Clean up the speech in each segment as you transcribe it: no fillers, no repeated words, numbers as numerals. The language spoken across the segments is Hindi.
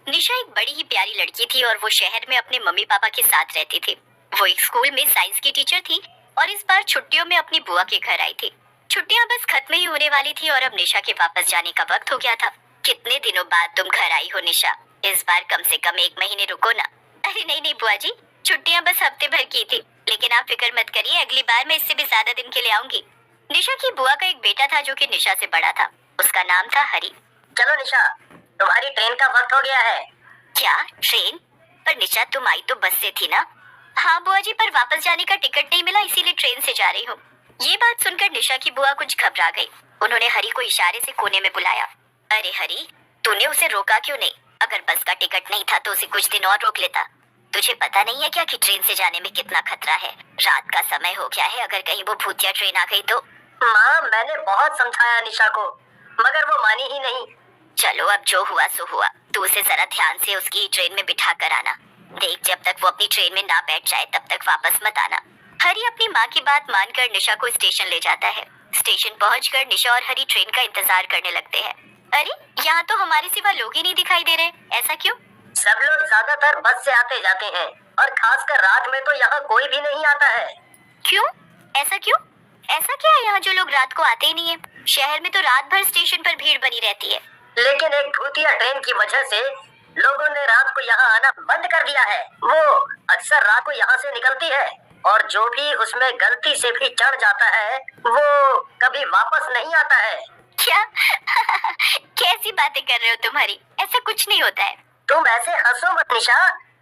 निशा एक बड़ी ही प्यारी लड़की थी और वो शहर में अपने मम्मी पापा के साथ रहती थी। वो एक स्कूल में साइंस की टीचर थी और इस बार छुट्टियों में अपनी बुआ के घर आई थी। छुट्टियां बस खत्म ही होने वाली थी और अब निशा के वापस जाने का वक्त हो गया था। कितने दिनों बाद तुम घर आई हो निशा, इस बार कम से कम 1 महीने रुको ना। अरे नहीं नहीं बुआ जी, छुट्टियां बस हफ्ते भर की थी, लेकिन आप फिक्र मत करिए, अगली बार मैं इससे भी ज्यादा दिन के लिए आऊंगी। निशा की बुआ का एक बेटा था जो कि निशा से बड़ा था। उसका नाम था हरी। चलो निशा, तुम्हारी ट्रेन का वक्त हो गया है। क्या ट्रेन? पर निशा तुम आई तो बस से थी ना? हाँ बुआ जी, पर वापस जाने का टिकट नहीं मिला, इसीलिए ट्रेन से जा रही हूँ। ये बात सुनकर निशा की बुआ कुछ घबरा गई। उन्होंने हरी को इशारे से कोने में बुलाया। अरे हरी, तूने उसे रोका क्यों नहीं? अगर बस का टिकट नहीं था तो उसे कुछ दिन और रोक लेता। तुझे पता नहीं है क्या कि ट्रेन से जाने में कितना खतरा है? रात का समय हो गया है, अगर कहीं वो भूतिया ट्रेन आ गई तो। माँ, मैंने बहुत समझाया निशा को, मगर वो मानी ही नहीं। चलो अब जो हुआ सो हुआ, तू उसे जरा ध्यान से उसकी ट्रेन में बिठा कर आना। देख, जब तक वो अपनी ट्रेन में ना बैठ जाए तब तक वापस मत आना। हरी अपनी माँ की बात मानकर निशा को स्टेशन ले जाता है। स्टेशन पहुंचकर निशा और हरी ट्रेन का इंतजार करने लगते हैं। अरे, यहाँ तो हमारे सिवा लोग ही नहीं दिखाई दे रहे, ऐसा क्यों? सब लोग ज्यादातर बस से आते जाते हैं और खासकर रात में तो यहाँ कोई भी नहीं आता है। क्यों? ऐसा क्यों? ऐसा क्या है यहाँ जो लोग रात को आते ही नहीं है? शहर में तो रात भर स्टेशन पर भीड़ बनी रहती है। लेकिन एक भूतिया ट्रेन की वजह से लोगों ने रात को यहाँ आना बंद कर दिया है। वो अक्सर रात को यहाँ से निकलती है और जो भी उसमें गलती से भी चढ़ जाता है वो कभी वापस नहीं आता है। क्या? कैसी बातें कर रहे हो तुम्हारी? ऐसा कुछ नहीं होता है। तुम ऐसे हंसो मत निशा,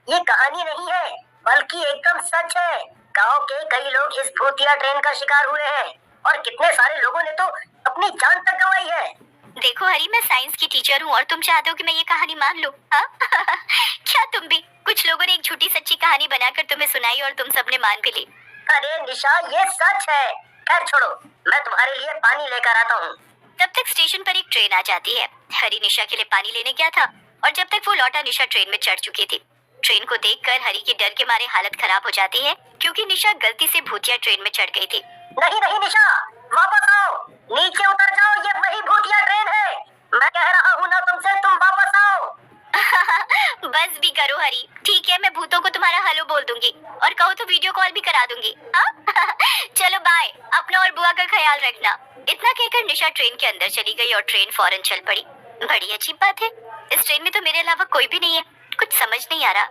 ये कहानी नहीं है बल्कि एकदम सच है। गांव के कई लोग इस भूतिया ट्रेन का शिकार हुए हैं और कितने सारे लोगों ने तो अपनी जान तक गंवाई है। देखो हरी, मैं साइंस की टीचर हूँ और तुम चाहते हो कि मैं ये कहानी मान लूं? हाँ? क्या तुम भी? कुछ लोगों ने एक झूठी सच्ची कहानी बनाकर तुम्हें सुनाई और तुम सबने मान भी ली। अरे निशा, ये सच है। खैर छोड़ो, मैं तुम्हारे लिए पानी लेकर आता हूँ। तब तक स्टेशन पर एक ट्रेन आ जाती है। हरी निशा के लिए पानी लेने गया था और जब तक वो लौटा निशा ट्रेन में चढ़ चुकी थी। ट्रेन को देखकर हरी की डर के मारे हालत खराब हो जाती है, क्योंकि निशा गलती से भूतिया ट्रेन में चढ़ गई थी। नहीं नहीं निशा, वापस आओ, नीचे उतर जाओ, ये वही भूतिया ट्रेन है। मैं कह रहा हूँ ना तुमसे, तुम वापस आओ। बस भी करो हरी, ठीक है, मैं भूतों को तुम्हारा हेलो बोल दूंगी और कहो तो वीडियो कॉल भी करा दूंगी। हाँ? चलो बाय, अपना और बुआ का ख्याल रखना। इतना कहकर निशा ट्रेन के अंदर चली गई और ट्रेन फौरन चल पड़ी। बड़ी अजीब बात है, इस ट्रेन में तो मेरे अलावा कोई भी नहीं है। कुछ समझ नहीं आ रहा।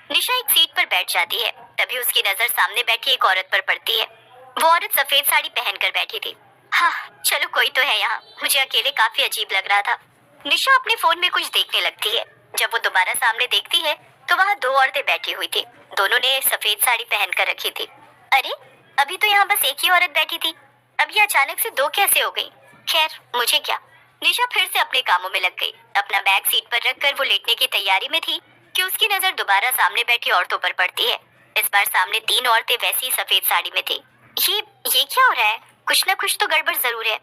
निशा एक सीट पर बैठ जाती है, तभी उसकी नजर सामने बैठी एक औरत पर पड़ती है। वो औरत सफेद साड़ी पहनकर बैठी थी। हाँ, चलो कोई तो है यहाँ। मुझे अकेले काफी अजीब लग रहा था। निशा अपने फोन में कुछ देखने लगती है। जब वो दोबारा सामने देखती है तो वहाँ दो औरतें बैठी हुई थी। दोनों ने सफेद साड़ी पहन कर रखी थी। अरे, अभी तो यहाँ बस एक ही औरत बैठी थी, अब ये अचानक से दो कैसे हो गई? खैर, मुझे क्या। निशा फिर से अपने कामों में लग गई। अपना बैग सीट पर रखकर वो लेटने की तैयारी में थी कि उसकी नजर दोबारा सामने बैठी औरतों पर पड़ती है। इस बार सामने तीन औरतें वैसी सफेद साड़ी में थी। ये क्या हो रहा है? कुछ ना कुछ तो गड़बड़ जरूर है।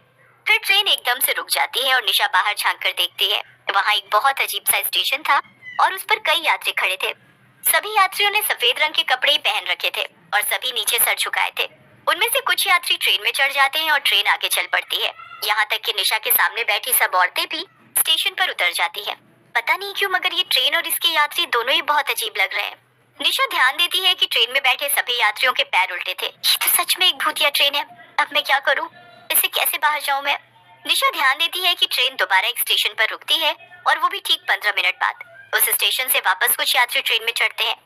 फिर ट्रेन एकदम से रुक जाती है और निशा बाहर झांक कर देखती है। वहाँ एक बहुत अजीब सा स्टेशन था और उस पर कई यात्री खड़े थे। सभी यात्रियों ने सफेद रंग के कपड़े ही पहन रखे थे और सभी नीचे सर झुकाए थे। उनमें से कुछ यात्री ट्रेन में चढ़ जाते हैं और ट्रेन आगे चल पड़ती है। यहाँ तक कि निशा के सामने बैठी सब औरतें भी स्टेशन पर उतर जाती है। पता नहीं क्यों, मगर ये ट्रेन और इसके यात्री दोनों ही बहुत अजीब लग रहे हैं। निशा ध्यान देती है कि ट्रेन में बैठे सभी यात्रियों के पैर उल्टे थे। ये तो सच में एक भूतिया ट्रेन है। अब मैं क्या करूं? इससे कैसे बाहर जाऊं मैं? निशा ध्यान देती है कि ट्रेन दोबारा एक स्टेशन पर रुकती है और वो भी ठीक 15 मिनट बाद। उस स्टेशन से वापस कुछ यात्री ट्रेन में चढ़ते हैं।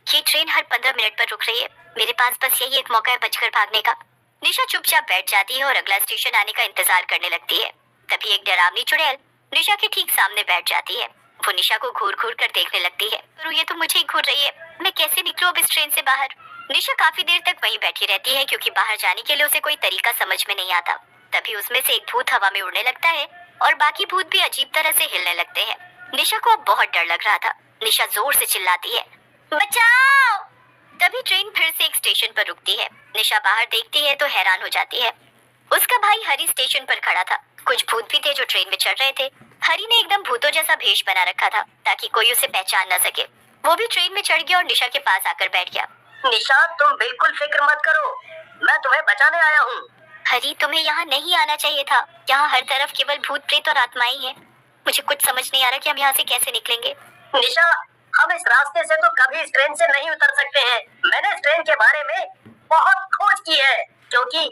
ये ट्रेन हर 15 मिनट पर रुक रही है। मेरे पास बस यही एक मौका है बचकर भागने का। निशा चुपचाप बैठ जाती है और अगला स्टेशन आने का इंतजार करने लगती है। तभी एक डरावनी चुड़ैल निशा के ठीक सामने बैठ जाती है। वो निशा को घूर घूर कर देखने लगती है। और ये तो मुझे ही घूर रही है। मैं कैसे निकलूं अब इस ट्रेन से बाहर? निशा काफी देर तक वहीं बैठी रहती है, क्योंकि बाहर जाने के लिए उसे कोई तरीका समझ में नहीं आता। तभी उसमें से एक भूत हवा में उड़ने लगता है और बाकी भूत भी अजीब तरह से हिलने लगते हैं। निशा को अब बहुत डर लग रहा था। निशा जोर से चिल्लाती है, बचाओ! तभी ट्रेन फिर से एक स्टेशन पर रुकती है। निशा बाहर देखती है तो हैरान हो जाती है। उसका भाई हरी स्टेशन पर खड़ा था। कुछ भूत भी थे जो ट्रेन में चढ़ रहे थे। हरी ने एकदम भूतों जैसा भेष बना रखा था ताकि कोई उसे पहचान न सके। वो भी ट्रेन में चढ़ गया और निशा के पास आकर बैठ गया। निशा, तुम बिल्कुल फिक्र मत करो, मैं तुम्हें बचाने आया हूँ। हरी, तुम्हें यहाँ नहीं आना चाहिए था। यहाँ हर तरफ केवल भूत प्रेत और आत्माएं हैं। मुझे कुछ समझ नहीं आ रहा कि हम यहाँ से कैसे निकलेंगे। निशा, हम इस रास्ते से तो कभी इस ट्रेन से नहीं उतर सकते हैं। मैंने इस ट्रेन के बारे में बहुत खोज की है, क्योंकि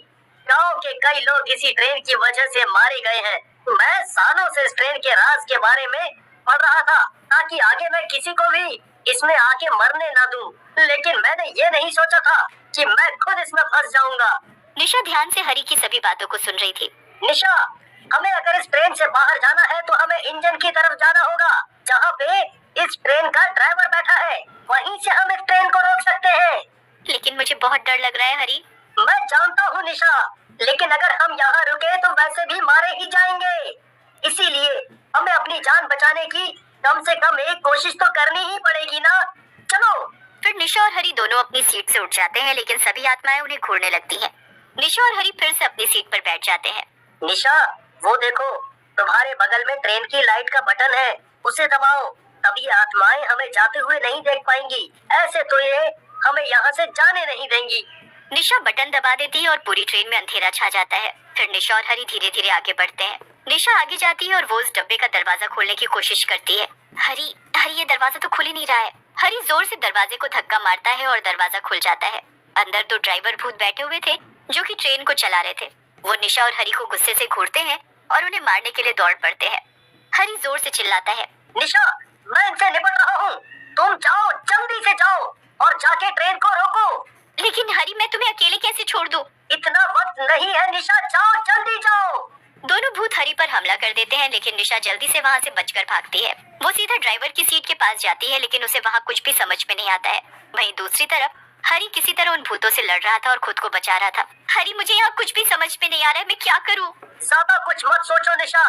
गांव के कई लोग इसी ट्रेन की वजह से मारे गए हैं। मैं सालों से इस ट्रेन के राज के बारे में पढ़ रहा था, ताकि आगे मैं किसी को भी इसमें आके मरने ना दूं। लेकिन मैंने ये नहीं सोचा था कि मैं खुद इसमें फंस जाऊंगा। निशा ध्यान से हरी की सभी बातों को सुन रही थी। निशा, हमें अगर इस ट्रेन से बाहर जाना है तो हमें इंजन की तरफ जाना होगा, जहाँ पे इस ट्रेन का ड्राइवर बैठा है। वहीं से हम इस ट्रेन को रोक सकते हैं। लेकिन मुझे बहुत डर लग रहा है हरी। मैं जानता हूँ निशा, लेकिन अगर हम यहाँ रुके तो वैसे भी मारे ही जाएंगे। इसीलिए हमें अपनी जान बचाने की कम से कम एक कोशिश तो करनी ही पड़ेगी ना। चलो। फिर निशा और हरी दोनों अपनी सीट से उठ जाते हैं, लेकिन सभी आत्माएं उन्हें घूरने लगती हैं। निशा और हरी फिर से अपनी सीट पर बैठ जाते हैं। निशा, वो देखो, तुम्हारे बगल में ट्रेन की लाइट का बटन है, उसे दबाओ। तभी आत्माएं हमें जाते हुए नहीं देख पाएंगी। ऐसे तो ये हमें यहाँ से जाने नहीं देंगी। निशा बटन दबा देती है और पूरी ट्रेन में अंधेरा छा जाता है। फिर निशा और हरी धीरे धीरे आगे बढ़ते हैं। निशा आगे जाती है और वो उस डब्बे का दरवाजा खोलने की कोशिश करती है। हरी हरी, ये दरवाजा तो खुल ही नहीं रहा है। हरी जोर से दरवाजे को धक्का मारता है और दरवाजा खुल जाता है। अंदर दो ड्राइवर भूत बैठे हुए थे, जो कि ट्रेन को चला रहे थे। वो निशा और हरी को गुस्से से घूरते हैं और उन्हें मारने के लिए दौड़ पड़ते हैं। हरी जोर से चिल्लाता है, निशा, मैं इनसे निपट रहा हूँ। तुम जाओ, जल्दी से जाओ और जाके ट्रेन को रोको। लेकिन हरी, मैं तुम्हें अकेले कैसे छोड़ दूं? इतना वक्त नहीं है निशा, जाओ, जल्दी जाओ। दोनों भूत हरी पर हमला कर देते हैं, लेकिन निशा जल्दी से वहाँ से बचकर भागती है। वो सीधा ड्राइवर की सीट के पास जाती है, लेकिन उसे वहाँ कुछ भी समझ में नहीं आता है। वहीं दूसरी तरफ हरी किसी तरह उन भूतों से लड़ रहा था और खुद को बचा रहा था। हरी, मुझे यहाँ कुछ भी समझ में नहीं आ रहा है, मैं क्या करूँ? ज्यादा कुछ मत सोचो निशा,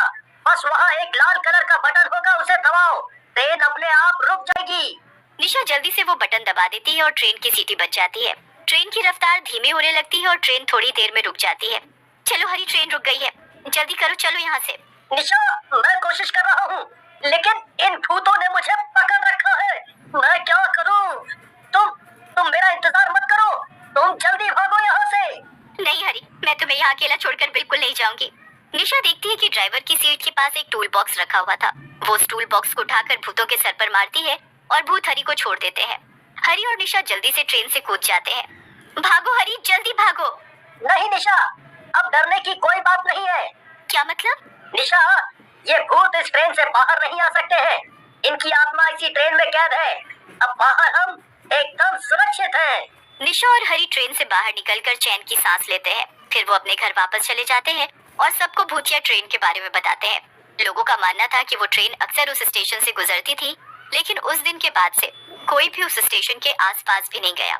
बस वहाँ एक लाल कलर का बटन होगा, उसे दबाओ। ट्रेन अपने आप रुक जाएगी। निशा जल्दी से वो बटन दबा देती है और ट्रेन की सीटी बच जाती है। ट्रेन की रफ्तार धीमी होने लगती है और ट्रेन थोड़ी देर में रुक जाती है। चलो हरी, ट्रेन रुक गई है, जल्दी करो, चलो यहाँ से। निशा, मैं कोशिश कर रहा हूँ, लेकिन इन भूतों ने मुझे पकड़ रखा है। मैं क्या करूँ? तुम मेरा इंतजार मत करो, तुम जल्दी भागो यहाँ से। नहीं हरी, मैं तुम्हें यहाँ अकेला छोड़कर बिल्कुल नहीं जाऊंगी। निशा देखती है कि ड्राइवर की सीट के पास एक टूल बॉक्स रखा हुआ था। वो उस टूल बॉक्स को उठाकर भूतों के सर पर मारती है और भूत हरी को छोड़ देते हैं। हरी और निशा जल्दी से ट्रेन से कूद जाते हैं। भागो हरी, जल्दी भागो। नहीं निशा, अब डरने की कोई बात नहीं है। क्या मतलब? निशा, ये भूत इस ट्रेन से बाहर नहीं आ सकते हैं। इनकी आत्मा इसी ट्रेन में कैद है। अब बाहर हम एकदम सुरक्षित हैं। निशा और हरी ट्रेन से बाहर निकलकर चैन की सांस लेते हैं। फिर वो अपने घर वापस चले जाते हैं और सबको भूतिया ट्रेन के बारे में बताते हैं। लोगों का मानना था कि वो ट्रेन अक्सर उस स्टेशन से गुजरती थी, लेकिन उस दिन के बाद से कोई भी उस स्टेशन के आसपास भी नहीं गया।